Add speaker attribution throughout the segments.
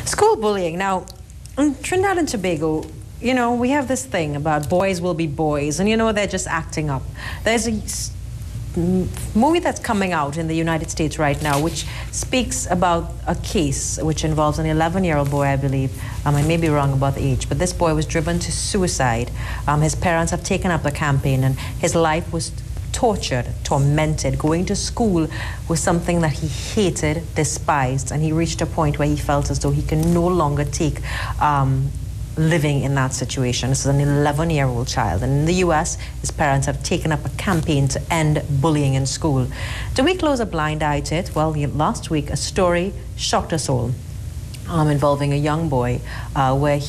Speaker 1: School bullying. Now, in Trinidad and Tobago, you know, we have this thing about boys will be boys, and you know, they're just acting up. There's a movie that's coming out in the United States right now, which speaks about a case which involves an 11-year-old boy, I believe. I may be wrong about the age, but this boy was driven to suicide. His parents have taken up the campaign, and his life was tortured, tormented. Going to school was something that he hated, despised, and he reached a point where he felt as though he can no longer take living in that situation. This is an 11-year-old child, and in the US, his parents have taken up a campaign to end bullying in school. Do we close a blind eye to it? Well, last week, a story shocked us all involving a young boy where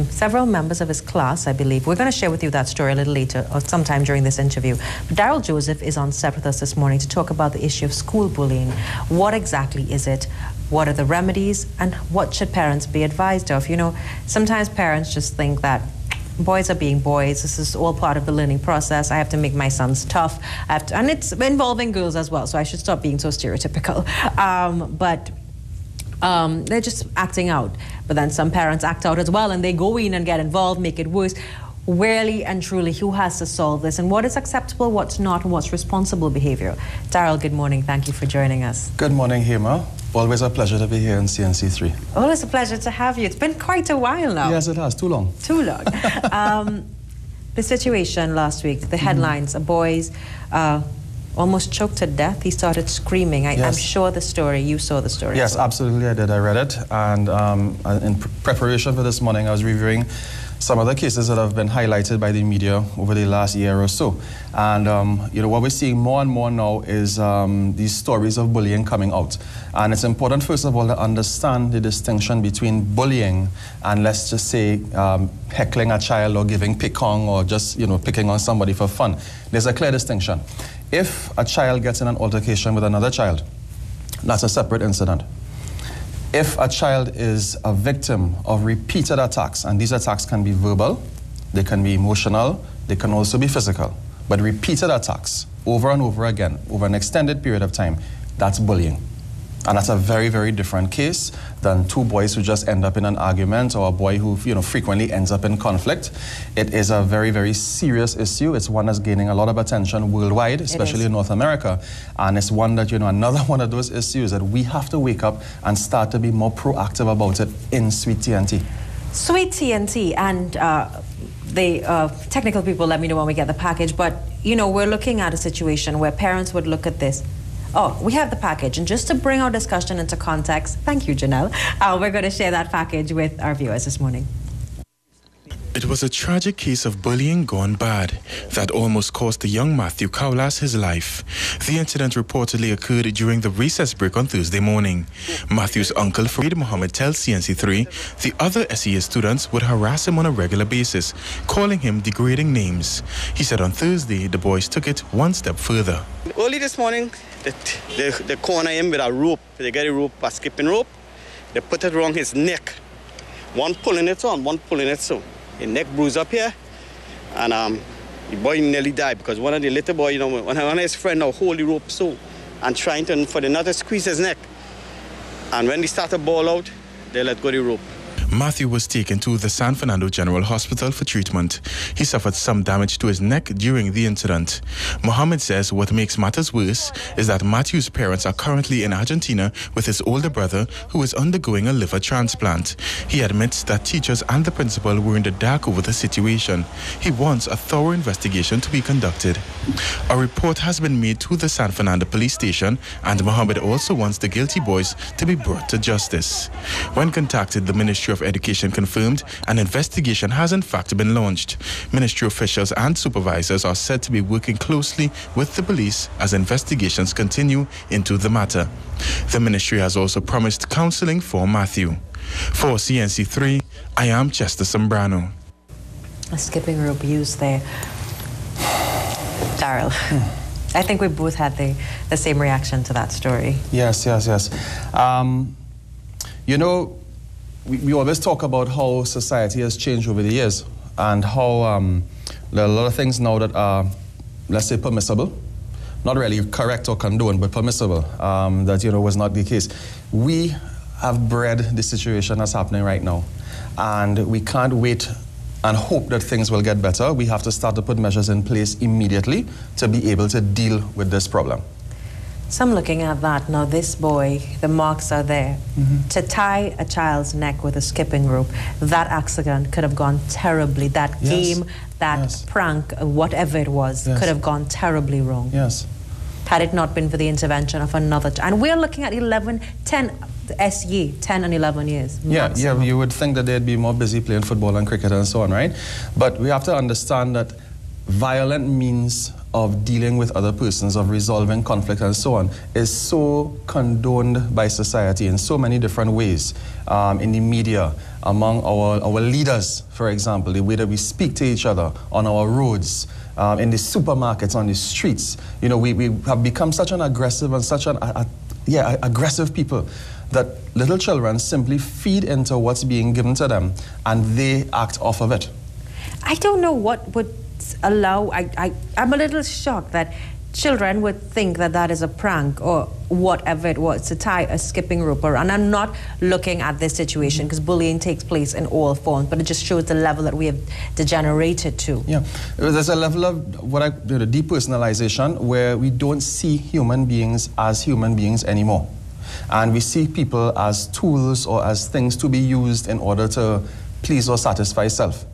Speaker 1: several members of his class, I believe. We're going to share with you that story a little later or sometime during this interview. But Daryl Joseph is on set with us this morning to talk about the issue of school bullying. What exactly is it? What are the remedies? And what should parents be advised of? You know, sometimes parents just think that boys are being boys. This is all part of the learning process. I have to make my sons tough. And it's involving girls as well, so I should stop being so stereotypical. They're just acting out. But then some parents act out as well, and they go in and get involved, make it worse. Really and truly, who has to solve this? And what is acceptable, what's not, and what's responsible behavior? Daryl, good morning. Thank you for joining us.
Speaker 2: Good morning, Hema. Always a pleasure to be here in CNC3.
Speaker 1: Always a pleasure to have you. It's been quite a while now.
Speaker 2: Yes, it has. Too long.
Speaker 1: Too long. The situation last week, the headlines, a boy almost choked to death. He started screaming. I'm sure the story, you saw the story.
Speaker 2: Yes, absolutely, I did. I read it. And in preparation for this morning, I was reviewing some of the cases that have been highlighted by the media over the last year or so. And, you know, what we're seeing more and more now is these stories of bullying coming out. And it's important, first of all, to understand the distinction between bullying and, let's just say, heckling a child or giving pick on or just, you know, picking on somebody for fun. There's a clear distinction. If a child gets in an altercation with another child, that's a separate incident. If a child is a victim of repeated attacks, and these attacks can be verbal, they can be emotional, they can also be physical, but repeated attacks over and over again, over an extended period of time, that's bullying. And that's a very, very different case than two boys who just end up in an argument or a boy who, you know, frequently ends up in conflict. It is a very, very serious issue. It's one that's gaining a lot of attention worldwide, especially in North America. And it's one that, you know, another one of those issues that we have to wake up and start to be more proactive about it in Sweet TNT.
Speaker 1: Sweet TNT, and the technical people let me know when we get the package, but, you know, we're looking at a situation where parents would look at this. Oh, we have the package. And just to bring our discussion into context, thank you, Janelle, we're going to share that package with our viewers this morning.
Speaker 3: It was a tragic case of bullying gone bad that almost cost the young Matthew Kaulas his life. The incident reportedly occurred during the recess break on Thursday morning. Matthew's uncle, Farid Mohammed, tells CNC3 the other SEA students would harass him on a regular basis, calling him degrading names. He said on Thursday the boys took it one step further.
Speaker 4: Early this morning, they corner him with a rope. They get a rope, a skipping rope. They put it around his neck. One pulling it on, one pulling it so. His neck bruised up here, and the boy nearly died because one of the little boy, you know, one of his friends now hold the rope so, and trying for the nut to squeeze his neck. And when they start to ball out, they let go the rope.
Speaker 3: Matthew was taken to the San Fernando General Hospital for treatment. He suffered some damage to his neck during the incident. Mohammed says what makes matters worse is that Matthew's parents are currently in Argentina with his older brother, who is undergoing a liver transplant. He admits that teachers and the principal were in the dark over the situation. He wants a thorough investigation to be conducted. A report has been made to the San Fernando police station, and Mohammed also wants the guilty boys to be brought to justice. When contacted, the Ministry of Education confirmed an investigation has in fact been launched. Ministry officials and supervisors are said to be working closely with the police as investigations continue into the matter. The ministry has also promised counseling for Matthew. For CNC3, I am Chester Sombrano.
Speaker 1: A skipping rope used there. Daryl, I think we both had the same reaction to that story.
Speaker 2: Yes. You know, we always talk about how society has changed over the years and how there are a lot of things now that are, let's say, permissible. Not really correct or condoned, but permissible. That, you know, was not the case. We have bred the situation that's happening right now. And we can't wait and hope that things will get better. We have to start to put measures in place immediately to be able to deal with this problem.
Speaker 1: So I'm looking at that now. This boy, the marks are there. To tie a child's neck with a skipping rope, that accident could have gone terribly. That game, that prank, whatever it was, could have gone terribly wrong.
Speaker 2: Yes.
Speaker 1: Had it not been for the intervention of another. And we're looking at 10 SE, 10 and 11 years.
Speaker 2: Yeah, you would think that they'd be more busy playing football and cricket and so on, right? But we have to understand that violent means of dealing with other persons, of resolving conflict and so on, is so condoned by society in so many different ways. In the media, among our leaders, for example, the way that we speak to each other on our roads, in the supermarkets, on the streets. You know, we have become such an aggressive and such an aggressive people that little children simply feed into what's being given to them and they act off of it.
Speaker 1: I don't know what would allow, I'm a little shocked that children would think that that is a prank or whatever it was, to tie a skipping rope around. And I'm not looking at this situation because bullying takes place in all forms, but it just shows the level that we have degenerated to.
Speaker 2: Yeah, there's a level of depersonalization where we don't see human beings as human beings anymore. And we see people as tools or as things to be used in order to please or satisfy self.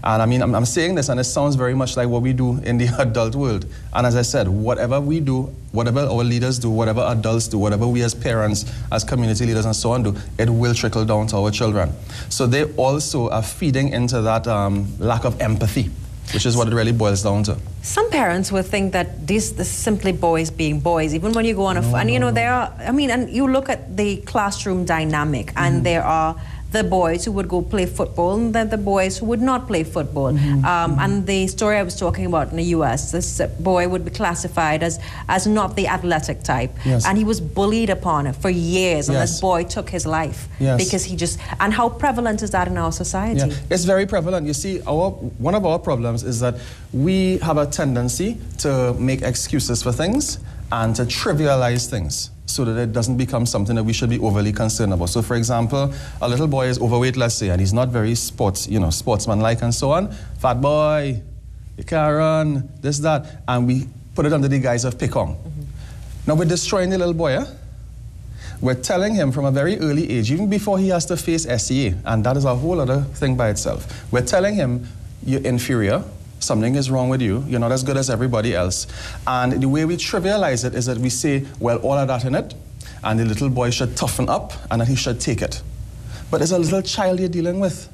Speaker 2: And I mean, I'm saying this and it sounds very much like what we do in the adult world. And as I said, whatever we do, whatever our leaders do, whatever adults do, whatever we as parents, as community leaders and so on do, it will trickle down to our children. So they also are feeding into that lack of empathy, which is what it really boils down to.
Speaker 1: Some parents would think that this is simply boys being boys, even when you go on and you know, there are, I mean, and you look at the classroom dynamic and there are the boys who would go play football and then the boys who would not play football. And the story I was talking about in the US, this boy would be classified as not the athletic type. And he was bullied upon for years and this boy took his life because he just, and how prevalent is that in our society?
Speaker 2: It's very prevalent. You see, one of our problems is that we have a tendency to make excuses for things and to trivialize things, so that it doesn't become something that we should be overly concerned about. So for example, a little boy is overweight, let's say, and he's not very sportsman-like and so on. Fat boy, you can't run, this, that. And we put it under the guise of pick on. Now we're destroying the little boy, eh? We're telling him from a very early age, even before he has to face SEA, and that is a whole other thing by itself. We're telling him, you're inferior, something is wrong with you, you're not as good as everybody else. And the way we trivialize it is that we say, well, all of that in it, and the little boy should toughen up and that he should take it. But there's a little child you're dealing with.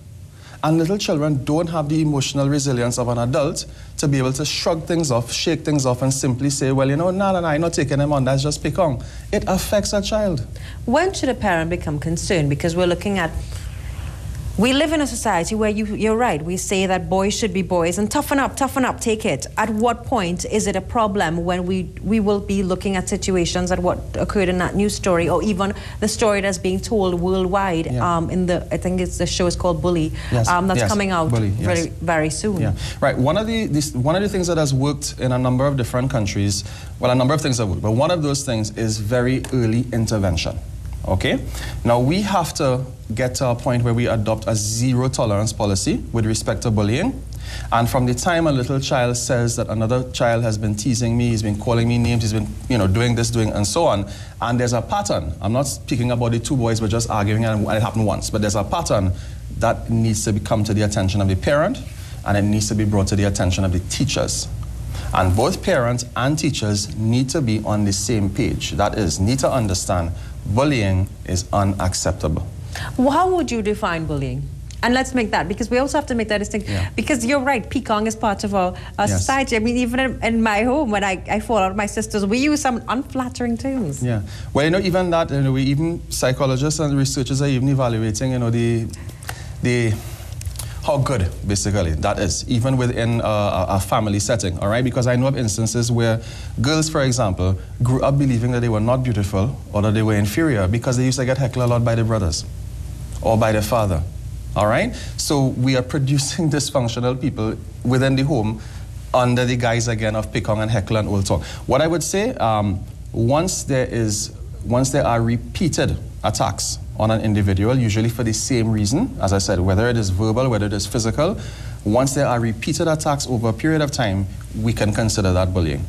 Speaker 2: And little children don't have the emotional resilience of an adult to be able to shrug things off, shake things off, and simply say, well, you know, no, I'm not taking him on, that's just pick on. It affects a child.
Speaker 1: When should a parent become concerned? Because we're looking at, we live in a society where you're right, we say that boys should be boys and toughen up, take it. At what point is it a problem when we will be looking at situations at what occurred in that news story, or even the story that's being told worldwide in the, I think the show is called Bully, that's coming out very soon.
Speaker 2: Right, one of the things that has worked in a number of different countries, well, a number of things have worked, but one of those things is very early intervention. Okay? Now we have to get to a point where we adopt a zero tolerance policy with respect to bullying. And from the time a little child says that another child has been teasing me, he's been calling me names, he's been, you know, doing this, doing, and so on, and there's a pattern. I'm not speaking about the two boys were just arguing and it happened once, but there's a pattern that needs to come to the attention of the parent, and it needs to be brought to the attention of the teachers. And both parents and teachers need to be on the same page. That is, need to understand bullying is unacceptable.
Speaker 1: Well, how would you define bullying? And let's make that, because we also have to make that distinction. Because you're right, peacock is part of our society. I mean, even in my home, when I fall out with my sisters, we use some unflattering terms. Yeah.
Speaker 2: Well, you know, even that, you know, even psychologists and researchers are even evaluating, you know, the how good, basically, that is, even within a family setting, all right? Because I know of instances where girls, for example, grew up believing that they were not beautiful or that they were inferior because they used to get heckled a lot by their brothers or by their father, all right? So we are producing dysfunctional people within the home under the guise, again, of pick on and heckle and old talk. What I would say, once there are repeated attacks on an individual, usually for the same reason, as I said, whether it is verbal, whether it is physical, once there are repeated attacks over a period of time, we can consider that bullying.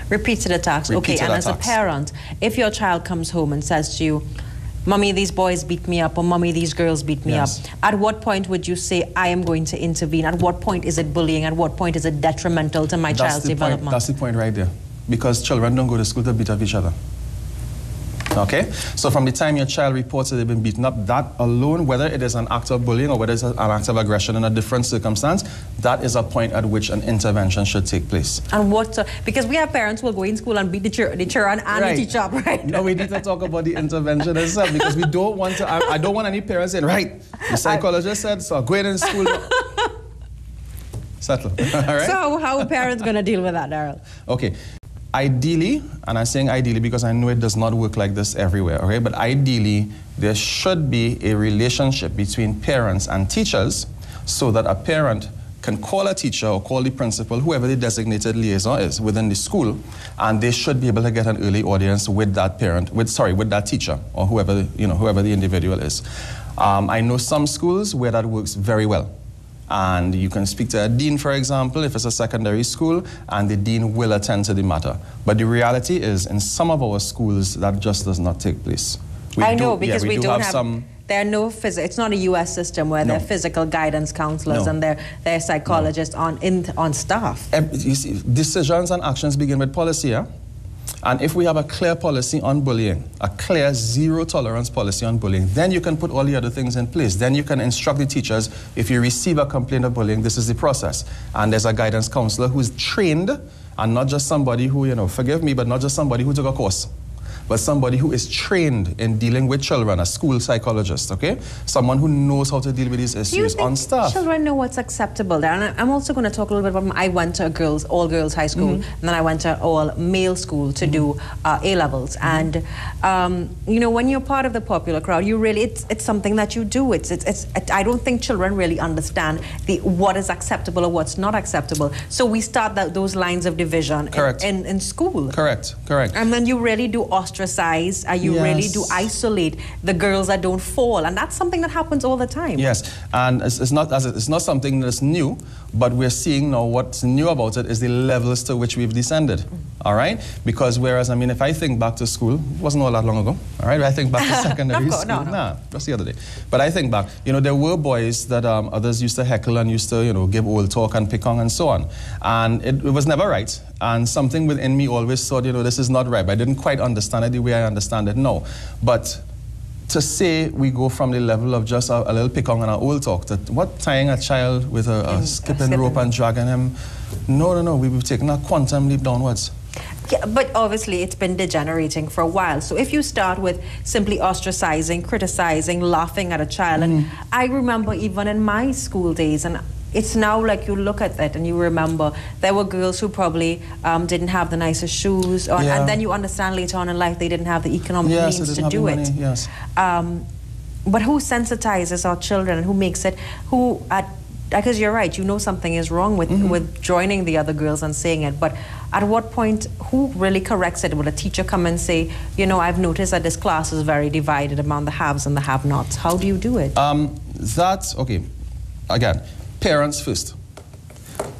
Speaker 1: Repeated attacks. Okay, and as a parent, if your child comes home and says to you, Mommy, these boys beat me up, or Mommy, these girls beat me up, at what point would you say, I am going to intervene? At what point is it bullying? At what point is it detrimental to my child's development?
Speaker 2: That's the point right there. Because children don't go to school to beat up each other. Okay? So from the time your child reports that they've been beaten up, that alone, whether it is an act of bullying or whether it's an act of aggression in a different circumstance, that is a point at which an intervention should take place.
Speaker 1: And what, because we have parents who will go in school and beat the children and the teacher up, right?
Speaker 2: No, we need to talk about the intervention itself, because we don't want to, I don't want any parents saying, right, the psychologist said, so go in school. Settle. All right?
Speaker 1: So how are parents going to deal with that, Daryl?
Speaker 2: Okay. Ideally, and I'm saying ideally because I know it does not work like this everywhere, okay? But ideally, there should be a relationship between parents and teachers so that a parent can call a teacher or call the principal, whoever the designated liaison is within the school, and they should be able to get an early audience with that parent, with that teacher or whoever, whoever the individual is. I know some schools where that works very well. And you can speak to a dean, for example, if it's a secondary school, and the dean will attend to the matter. But the reality is, in some of our schools, that just does not take place.
Speaker 1: I know, because we don't have some... There are no it's not a U.S. system where there are physical guidance counselors and there are psychologists on staff.
Speaker 2: You see, decisions and actions begin with policy, yeah? And if we have a clear policy on bullying, a clear zero tolerance policy on bullying, then you can put all the other things in place. Then you can instruct the teachers, if you receive a complaint of bullying, this is the process. And there's a guidance counselor who's trained, and not just somebody who, forgive me, but not just somebody who took a course, but somebody who is trained in dealing with children, a school psychologist, okay? Someone who knows how to deal with these issues on staff.
Speaker 1: Children know what's acceptable there. And I'm also going to talk a little bit about, I went to a all-girls high school, and then I went to all-male school to do A-levels. And, when you're part of the popular crowd, you really, it's something that you do. I don't think children really understand what is acceptable or what's not acceptable. So we start those lines of division in school.
Speaker 2: Correct.
Speaker 1: And then you really do ostracize, you really do isolate the girls that don't fall, and that's something that happens all the time.
Speaker 2: Yes, and it's not something that's new, but we're seeing now what's new about it is the levels to which we've descended. All right, because whereas if I think back to school, it wasn't all that long ago. All right, I think back to secondary school. No, just the other day. But I think back, there were boys that others used to heckle and used to give old talk and pick on and so on, and it was never right. And something within me always thought, this is not right. But I didn't quite understand it the way I understand it now. But to say we go from the level of just a little pick on and an old talk to tying a child with a skipping rope and dragging him. No. We've taken a quantum leap downwards.
Speaker 1: Yeah, but obviously it's been degenerating for a while. So if you start with simply ostracizing, criticizing, laughing at a child, and I remember even in my school days, and it's now like you look at that and you remember there were girls who probably didn't have the nicest shoes, and then you understand later on in life they didn't have the economic means to do it.
Speaker 2: Yes.
Speaker 1: But who sensitizes our children and who makes it, because you're right, something is wrong with joining the other girls and saying it, but at what point, who really corrects it? Will a teacher come and say, I've noticed that this class is very divided among the haves and the have-nots? How do you do it?
Speaker 2: Okay, again, parents first.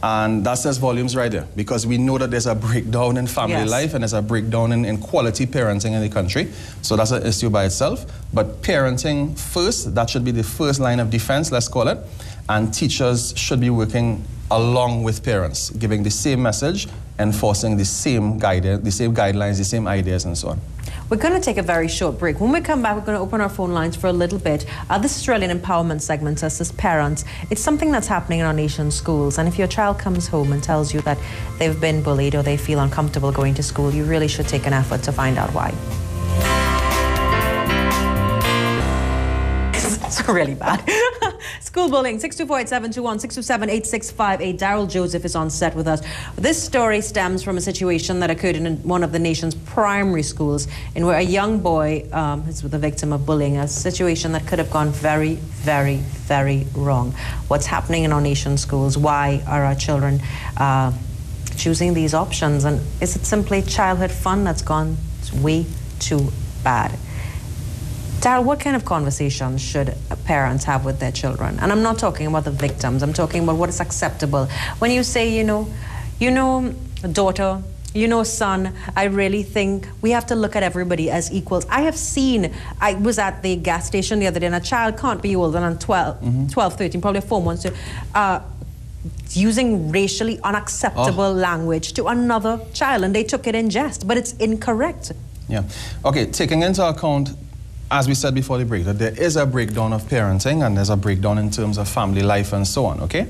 Speaker 2: And that says volumes right there, because we know that there's a breakdown in family life and there's a breakdown in quality parenting in the country. So that's an issue by itself. But parenting first, that should be the first line of defense, let's call it. And teachers should be working along with parents, giving the same message, enforcing the same guidance, the same guidelines, the same ideas, and so on.
Speaker 1: We're going to take a very short break. When we come back, we're going to open our phone lines for a little bit. This Australian Empowerment segment says, as parents, it's something that's happening in our nation's schools. And if your child comes home and tells you that they've been bullied or they feel uncomfortable going to school, you really should take an effort to find out why. It's really bad. School bullying, 624-8721, 627-8658. Daryl Joseph is on set with us. This story stems from a situation that occurred in one of the nation's primary schools, in where a young boy is the victim of bullying, a situation that could have gone very, very, very wrong. What's happening in our nation's schools? Why are our children choosing these options? And is it simply childhood fun that's gone way too bad? Dal, what kind of conversations should parents have with their children? And I'm not talking about the victims. I'm talking about what is acceptable. When you say, you know, daughter, you know, son, I really think we have to look at everybody as equals. I was at the gas station the other day, and a child can't be older than 12, 13, probably 4 months, using racially unacceptable language to another child, and they took it in jest, but it's incorrect.
Speaker 2: Yeah. Okay, taking into account, as we said before the break, that there is a breakdown of parenting and there's a breakdown in terms of family life and so on, okay?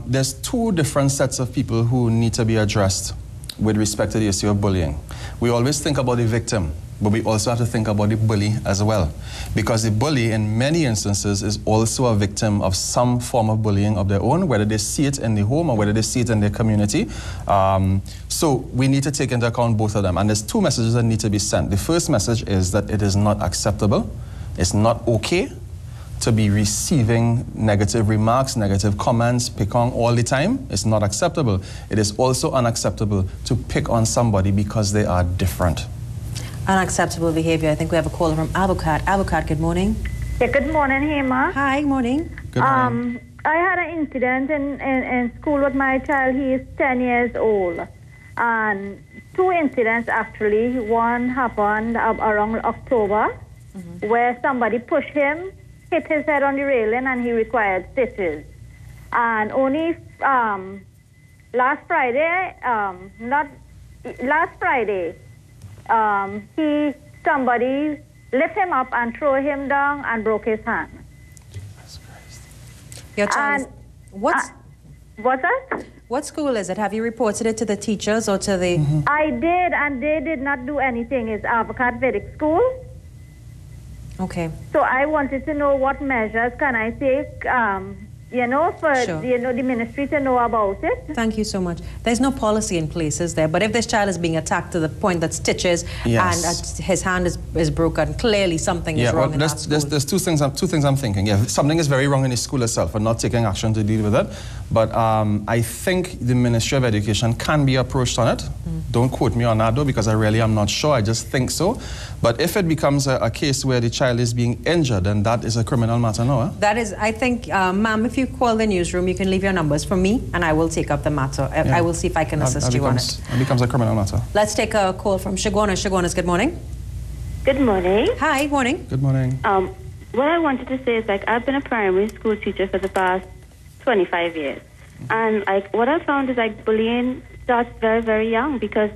Speaker 2: There's two different sets of people who need to be addressed with respect to the issue of bullying. We always think about the victim, but we also have to think about the bully as well. Because the bully, in many instances, is also a victim of some form of bullying of their own, whether they see it in the home or whether they see it in their community. So we need to take into account both of them. And there's two messages that need to be sent. The first message is that it is not acceptable. It's not okay to be receiving negative remarks, negative comments, pick on all the time. It's not acceptable. It is also unacceptable to pick on somebody because they are different.
Speaker 1: Unacceptable behavior. I think we have a caller from Avocat. Avocat, good morning.
Speaker 5: Yeah, good morning, Hema.
Speaker 1: Hi, good morning.
Speaker 2: Good morning.
Speaker 5: I had an incident in school with my child. He is 10 years old. And two incidents, actually. One happened around October, where somebody pushed him, hit his head on the railing, and he required stitches. And only last Friday, somebody lift him up and throw him down and broke his hand.
Speaker 1: Your child
Speaker 5: what's that?
Speaker 1: What school is it? Have you reported it to the teachers or to the...
Speaker 5: I did, and they did not do anything. It's Avocat Vedic School.
Speaker 1: Okay.
Speaker 5: So I wanted to know what measures can I take, for the ministry to know about it.
Speaker 1: Thank you so much. There's no policy in place, is there? But if this child is being attacked to the point that stitches and his hand is broken, clearly something is wrong in that school.
Speaker 2: There's two things I'm thinking. Yeah, something is very wrong in the school itself and not taking action to deal with it. But I think the Ministry of Education can be approached on it. Don't quote me on that though, because I really am not sure. I just think so. But if it becomes a case where the child is being injured, then that is a criminal matter now.
Speaker 1: That is, I think, ma'am, if you call the newsroom, you can leave your numbers for me, and I will take up the matter. I will see if I can assist you on it.
Speaker 2: It becomes a criminal matter.
Speaker 1: Let's take a call from Shagwana. Shagwana, good morning.
Speaker 6: Good morning.
Speaker 1: Hi, good morning.
Speaker 2: Good morning.
Speaker 6: What I wanted to say is, I've been a primary school teacher for the past 25 years. And, what I found is, bullying starts very, very young, because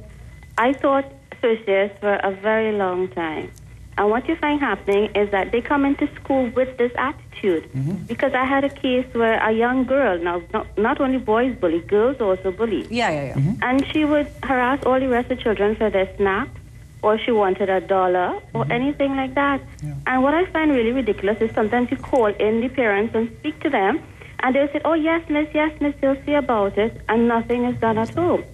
Speaker 6: I taught first years for a very long time. And what you find happening is that they come into school with this attitude. Because I had a case where a young girl, now not only boys bully, girls also bully.
Speaker 1: Yeah.
Speaker 6: And she would harass all the rest of the children for their snacks, or she wanted $1 or anything like that. And what I find really ridiculous is sometimes you call in the parents and speak to them, and they'll say, oh, yes, miss, they'll see about it, and nothing is done at home.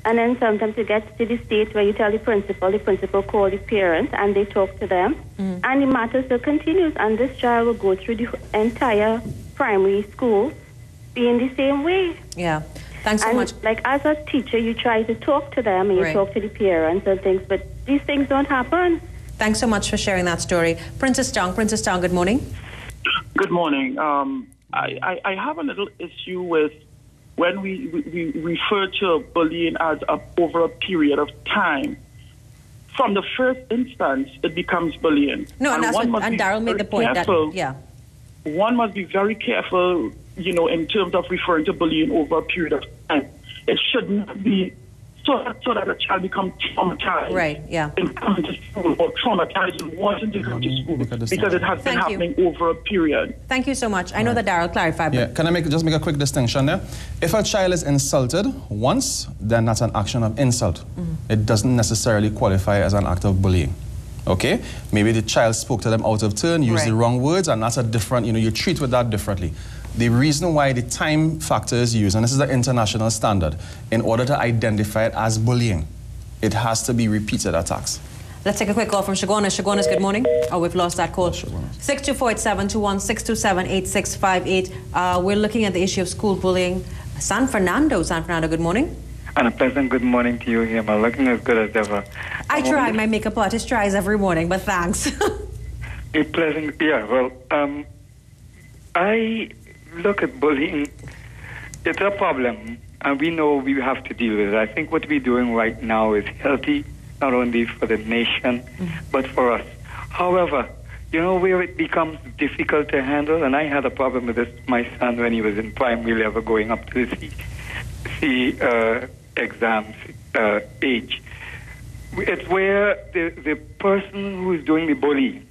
Speaker 6: And then sometimes you get to the state where you tell the principal calls the parents, and they talk to them, and the matter still continues, and this child will go through the entire primary school being the same way.
Speaker 1: Yeah. Thanks so much.
Speaker 6: As a teacher, you try to talk to them, and you talk to the parents and things, but these things don't happen.
Speaker 1: Thanks so much for sharing that story. Princess Tong, good morning.
Speaker 7: Good morning. I have a little issue with when we refer to bullying as over a period of time. From the first instance, it becomes bullying.
Speaker 1: No, and Daryl made the point
Speaker 7: one must be very careful, in terms of referring to bullying over a period of time. It should not be so that a child becomes traumatized.
Speaker 1: Right, yeah.
Speaker 7: In coming to school, or traumatized in wanting to come to school, because it has been happening over a period.
Speaker 1: Thank you so much. I know that Daryl clarified.
Speaker 2: Yeah, can I just make a quick distinction there? If a child is insulted once, then that's an action of insult. It doesn't necessarily qualify as an act of bullying. Okay? Maybe the child spoke to them out of turn, used the wrong words, and that's a different, you treat with that differently. The reason why the time factor is used, and this is an international standard, in order to identify it as bullying, it has to be repeated attacks.
Speaker 1: Let's take a quick call from Shagwana. Shagwana, good morning. Oh, we've lost that call. 624-8721, 627-8658. We're looking at the issue of school bullying. San Fernando, good morning.
Speaker 8: And a pleasant good morning to you here. I'm looking as good as ever.
Speaker 1: I try. My makeup artist tries every morning, but thanks.
Speaker 8: Well, I look at bullying. It's a problem, and we know we have to deal with it. I think what we're doing right now is healthy, not only for the nation, but for us. However, you know where it becomes difficult to handle, and I had a problem with this my son when he was in primary level going up to the C exams age. It's where the person who is doing the bullying,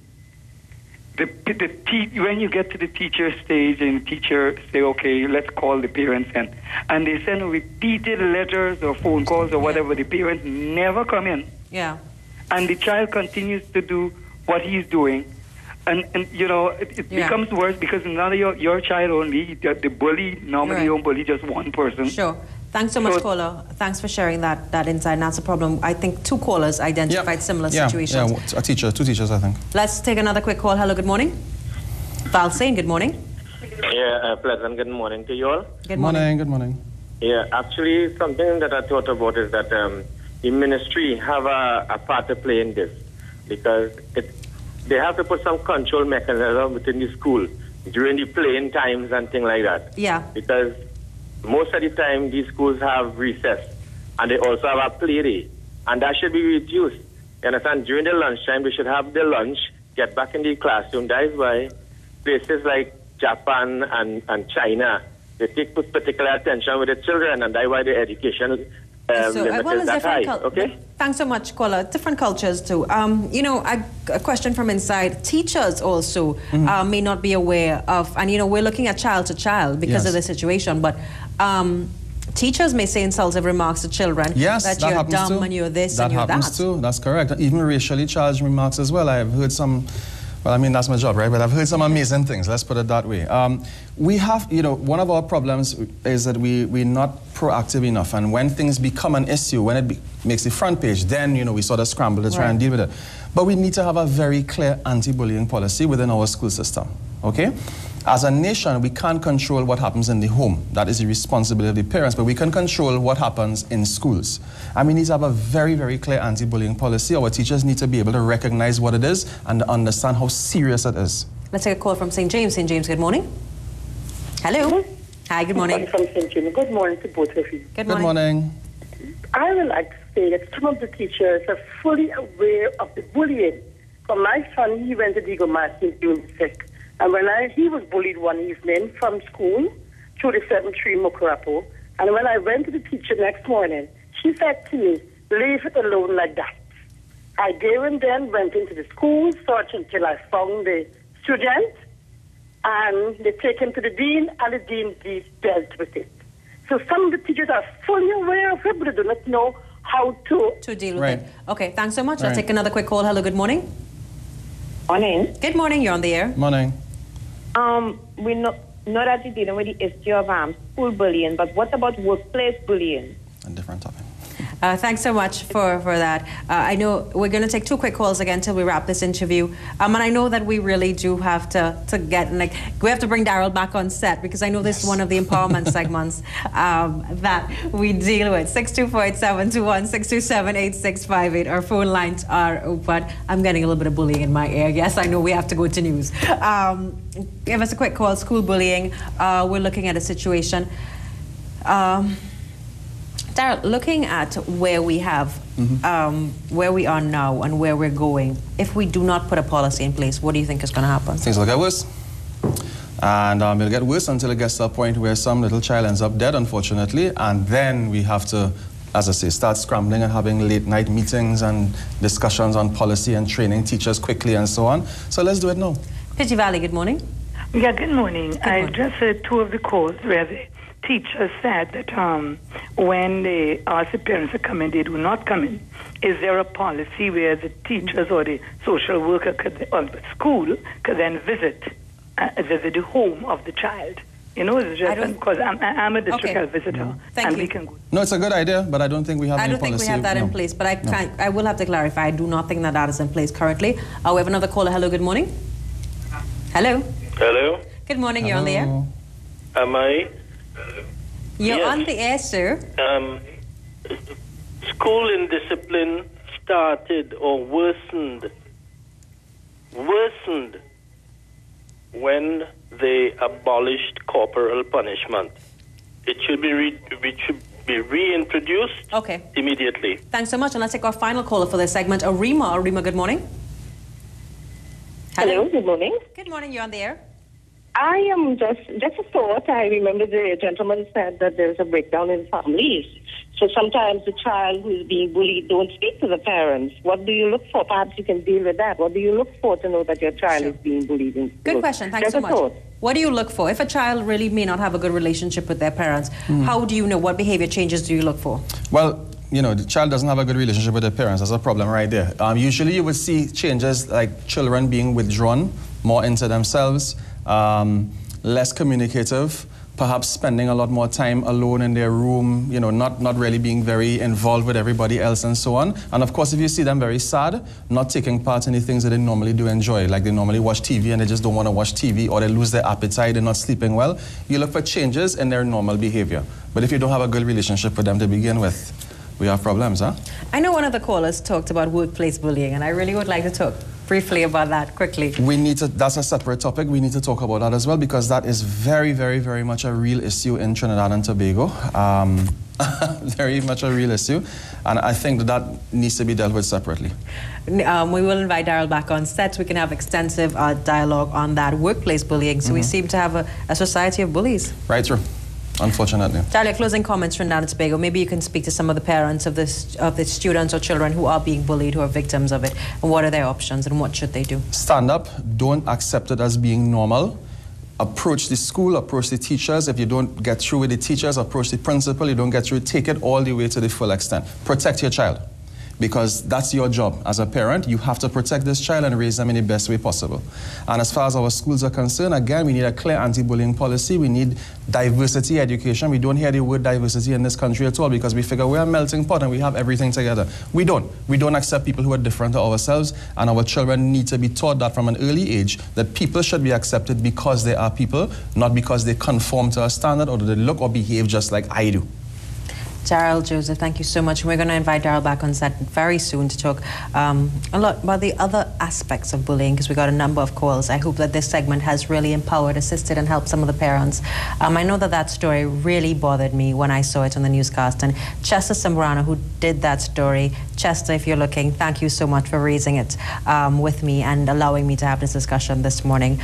Speaker 8: when you get to the teacher stage and the teacher say, okay, let's call the parents in, and they send repeated letters or phone calls or whatever, the parents never come in.
Speaker 1: Yeah.
Speaker 8: And the child continues to do what he's doing. And you know, it becomes worse because not your child only, the bully normally don't bully just one person.
Speaker 1: Sure. Thanks so much, caller. Thanks for sharing that insight. And that's a problem. I think 2 callers identified similar situations.
Speaker 2: Yeah, two teachers, I think.
Speaker 1: Let's take another quick call. Hello, good morning. Valsain, good morning.
Speaker 9: Yeah, pleasant good morning to you all.
Speaker 1: Good morning.
Speaker 2: Good morning.
Speaker 9: Yeah, actually, something that I thought about is that the ministry have a part to play in this, because they have to put some control mechanism within the school during the playing times and things like that.
Speaker 1: Yeah.
Speaker 9: Because most of the time, these schools have recess, and they also have a play day, and that should be reduced. You understand? During the lunchtime, they should have the lunch, get back in the classroom. That is why places like Japan and China, they take particular attention with the children, and that's why the education limit is that high. Okay?
Speaker 1: Thanks so much, caller. Different cultures too. You know, a question from inside. Teachers also may not be aware of, and you know, we're looking at child to child because of the situation, but teachers may say insultive remarks to children.
Speaker 2: Yes,
Speaker 1: that you're dumb and you're this and you're that. That
Speaker 2: happens too. That's correct. Even racially charged remarks as well. I've heard some. Well, I mean, that's my job, right? But I've heard some amazing things. Let's put it that way. We have, you know, one of our problems is that we're not proactive enough. And when things become an issue, when it makes the front page, then, you know, we sort of scramble to try and deal with it. But we need to have a very clear anti-bullying policy within our school system, okay? As a nation, we can't control what happens in the home. That is the responsibility of the parents, but we can control what happens in schools. And we need to have a very, very clear anti-bullying policy. Our teachers need to be able to recognize what it is and understand how serious it is.
Speaker 1: Let's take a call from St. James. St. James, good morning. Hello. Hi, good morning.
Speaker 10: From St. James. Good morning to both of you.
Speaker 1: Good morning.
Speaker 2: Good morning.
Speaker 10: I would like to say that some of the teachers are fully aware of the bullying. For my son, he went to Diego Martin June 6th. And when he was bullied one evening from school through the 7-3 Mukurapo, and when I went to the teacher next morning, she said to me, leave it alone like that. I there and then went into the school, searched until I found the student, and they take him to the dean, and the dean dealt with it. So some of the teachers are fully aware of it, but they do not know how to
Speaker 1: deal with it. Okay, thanks so much. I'll take another quick call. Hello, good morning.
Speaker 11: Morning.
Speaker 1: Good morning, you're on the air.
Speaker 2: Morning.
Speaker 11: We know that you're dealing with the issue of school bullying, but what about workplace bullying?
Speaker 2: A different topic.
Speaker 1: Thanks so much for that. I know we're going to take 2 quick calls again till we wrap this interview. And I know that we really do have to get, like, we have to bring Daryl back on set, because I know this is one of the empowerment segments that we deal with. 624-8721, 627-8658. Our phone lines are open. I'm getting a little bit of bullying in my ear. Yes, I know we have to go to news. Give us a quick call. School bullying. We're looking at a situation. Daryl, looking at where we have, where we are now and where we're going, if we do not put a policy in place, what do you think is going to happen?
Speaker 2: Things will get worse. And it'll get worse until it gets to a point where some little child ends up dead, unfortunately, and then we have to, as I say, start scrambling and having late-night meetings and discussions on policy and training teachers quickly and so on. So let's do it now.
Speaker 1: Pitti Valley, good morning.
Speaker 12: Yeah, good morning. I just heard 2 of the calls where the teachers said that when they ask the parents to come in, they do not come in. Is there a policy where the teachers or the social worker or the school could then visit the home of the child? You know, it's just because I'm a district health visitor.
Speaker 1: Thank you.
Speaker 2: No, it's a good idea, but I don't think we have any policy.
Speaker 1: I don't think we have that in place, but I will have to clarify. I do not think that is in place currently. We have another caller. Hello, good morning. Hello.
Speaker 13: Hello.
Speaker 1: Good morning, you're on the air.
Speaker 13: Am I?
Speaker 1: You're on the air, sir.
Speaker 13: School indiscipline started or worsened worsened when they abolished corporal punishment. It should be reintroduced immediately.
Speaker 1: Thanks so much. And let's take our final caller for this segment, Arima. Arima, good morning.
Speaker 14: Hello, good morning.
Speaker 1: Good morning, you're on the air.
Speaker 14: I am just a thought. I remember the gentleman said that there's a breakdown in families. So sometimes the child who is being bullied don't speak to the parents. What do you look for? Perhaps you can deal with that. What do you look for to know that your child is being bullied in school?
Speaker 1: Good question. Thanks so much. What do you look for? If a child really may not have a good relationship with their parents, how do you know? What behavior changes do you look for?
Speaker 2: Well, you know, the child doesn't have a good relationship with their parents. That's a problem right there. Usually you would see changes like children being withdrawn, more into themselves, less communicative, perhaps spending a lot more time alone in their room, you know, not really being very involved with everybody else and so on. And of course, if you see them very sad, not taking part in the things that they normally do enjoy, like they normally watch TV and they just don't want to watch TV, or they lose their appetite, they're not sleeping well, you look for changes in their normal behavior. But if you don't have a good relationship with them to begin with, we have problems, huh?
Speaker 1: I know one of the callers talked about workplace bullying, and I really would like to talk briefly about that quickly.
Speaker 2: We need to, that's a separate topic. We need to talk about that as well, because that is very, very, very much a real issue in Trinidad and Tobago. Very much a real issue. And I think that needs to be dealt with separately.
Speaker 1: We will invite Daryl back on set. We can have extensive dialogue on that workplace bullying. So we seem to have a society of bullies.
Speaker 2: Right through. Unfortunately.
Speaker 1: Charlie, closing comments from Trinidad and Tobago. Maybe you can speak to some of the parents of the students or children who are being bullied, who are victims of it, and what are their options and what should they do? Stand up.
Speaker 2: Don't accept it as being normal. Approach the school, approach the teachers. If you don't get through with the teachers, approach the principal. You don't get through, take it all the way to the full extent. Protect your child, because that's your job as a parent. You have to protect this child and raise them in the best way possible. And as far as our schools are concerned, again, we need a clear anti-bullying policy. We need diversity education. We don't hear the word diversity in this country at all, because we figure we're a melting pot and we have everything together. We don't. We don't accept people who are different to ourselves, and our children need to be taught that from an early age, that people should be accepted because they are people, not because they conform to a standard or they look or behave just like I do.
Speaker 1: Daryl Joseph, thank you so much. We're going to invite Daryl back on set very soon to talk a lot about the other aspects of bullying, because we got a number of calls. I hope that this segment has really empowered, assisted, and helped some of the parents. I know that story really bothered me when I saw it on the newscast. And Chester Sambrano, who did that story, Chester, if you're looking, thank you so much for raising it with me and allowing me to have this discussion this morning,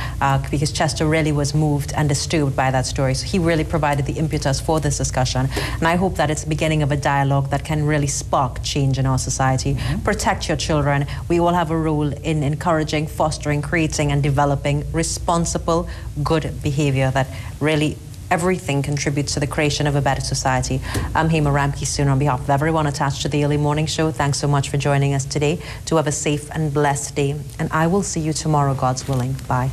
Speaker 1: because Chester really was moved and disturbed by that story. So he really provided the impetus for this discussion. And I hope that it's the beginning of a dialogue that can really spark change in our society. Protect your children. We all have a role in encouraging, fostering, creating, and developing responsible, good behavior that really everything contributes to the creation of a better society. I'm Hema Ramkissoon on behalf of everyone attached to the Early Morning Show. Thanks so much for joining us today. To have a safe and blessed day. And I will see you tomorrow, God's willing. Bye.